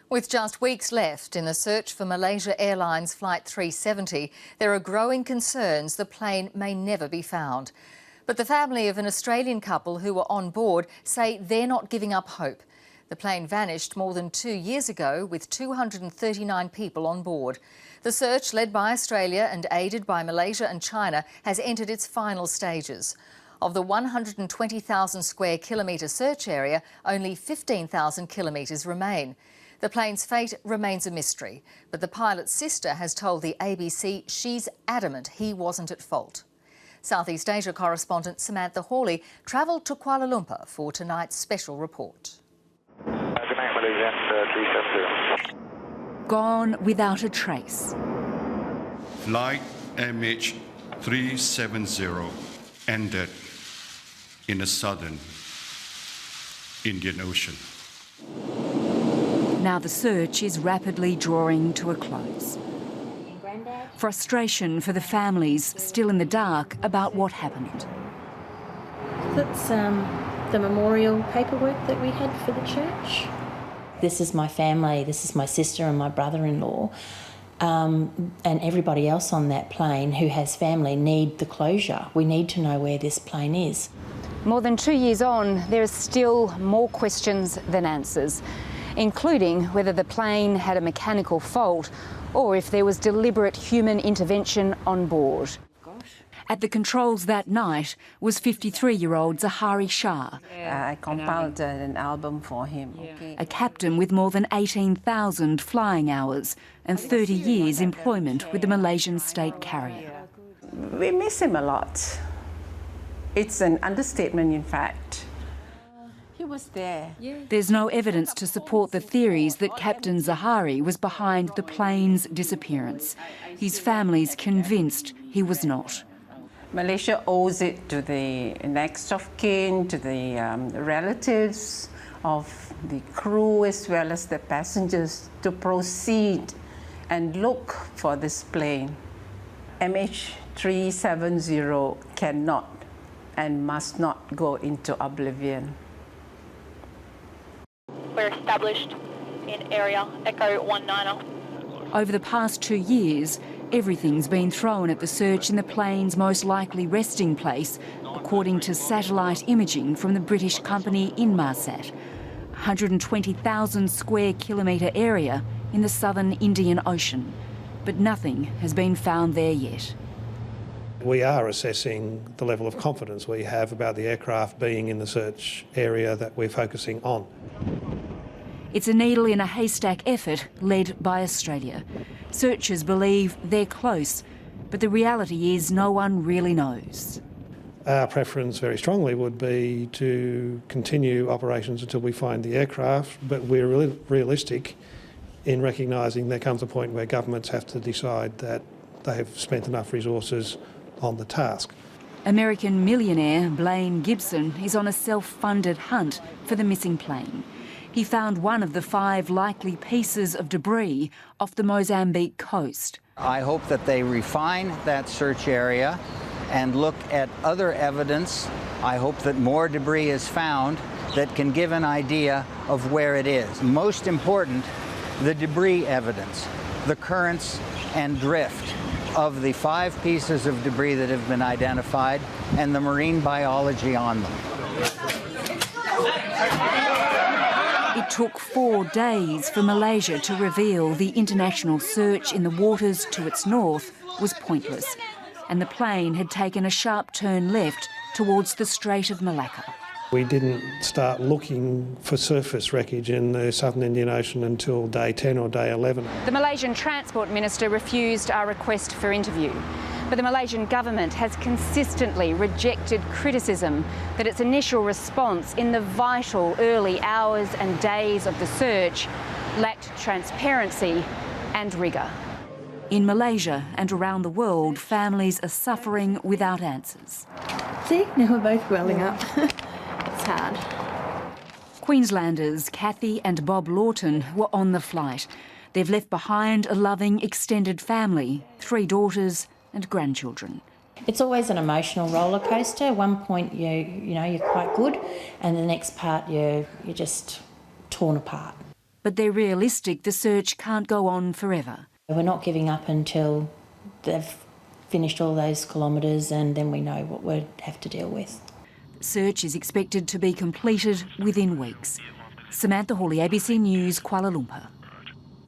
With just weeks left in the search for Malaysia Airlines Flight 370, there are growing concerns the plane may never be found. But the family of an Australian couple who were on board say they're not giving up hope. The plane vanished more than 2 years ago with 239 people on board. The search, led by Australia and aided by Malaysia and China, has entered its final stages. Of the 120,000 square kilometre search area, only 15,000 kilometres remain. The plane's fate remains a mystery, but the pilot's sister has told the ABC she's adamant he wasn't at fault. Southeast Asia correspondent Samantha Hawley travelled to Kuala Lumpur for tonight's special report. Good night, Malaysia 370. Gone without a trace. Flight MH370 ended in the southern Indian Ocean. Now the search is rapidly drawing to a close. Frustration for the families still in the dark about what happened. That's the memorial paperwork that we had for the church. This is my family, this is my sister and my brother-in-law, and everybody else on that plane who has family need the closure. We need to know where this plane is. More than 2 years on, there are still more questions than answers, including whether the plane had a mechanical fault or if there was deliberate human intervention on board. At the controls that night was 53-year-old Zahari Shah, I compiled an album for him. a captain with more than 18,000 flying hours and 30 years employment with the Malaysian state carrier. We miss him a lot. It's an understatement, in fact. He was there. There's no evidence to support the theories that Captain Zahari was behind the plane's disappearance. His family's convinced he was not. Malaysia owes it to the next of kin, to the relatives of the crew as well as the passengers to proceed and look for this plane. MH370 cannot and must not go into oblivion. We're established in area Echo 19er. Over the past 2 years, everything's been thrown at the search in the plane's most likely resting place, according to satellite imaging from the British company Inmarsat. 120,000 square kilometre area in the southern Indian Ocean. But nothing has been found there yet. We are assessing the level of confidence we have about the aircraft being in the search area that we're focusing on. It's a needle in a haystack effort led by Australia. Searchers believe they're close, but the reality is no one really knows. Our preference very strongly would be to continue operations until we find the aircraft, but we're realistic in recognising there comes a point where governments have to decide that they have spent enough resources on the task. American millionaire Blaine Gibson is on a self-funded hunt for the missing plane. He found one of the 5 likely pieces of debris off the Mozambique coast. I hope that they refine that search area and look at other evidence. I hope that more debris is found that can give an idea of where it is. Most important, the debris evidence, the currents and drift of the 5 pieces of debris that have been identified and the marine biology on them. It took 4 days for Malaysia to reveal the international search in the waters to its north was pointless, and the plane had taken a sharp turn left towards the Strait of Malacca. We didn't start looking for surface wreckage in the southern Indian Ocean until day 10 or day 11. The Malaysian Transport Minister refused our request for interview, but the Malaysian government has consistently rejected criticism that its initial response in the vital early hours and days of the search lacked transparency and rigour. In Malaysia and around the world, families are suffering without answers. See, now we're both welling up. It's hard. Queenslanders Kathy and Bob Lawton were on the flight. They've left behind a loving extended family, 3 daughters and grandchildren. It's always an emotional roller coaster. One point you're quite good, and the next part you're just torn apart. but they're realistic the search can't go on forever. We're not giving up until they've finished all those kilometres and then we know what we'd have to deal with. Search is expected to be completed within weeks. Samantha Hawley, ABC News, Kuala Lumpur.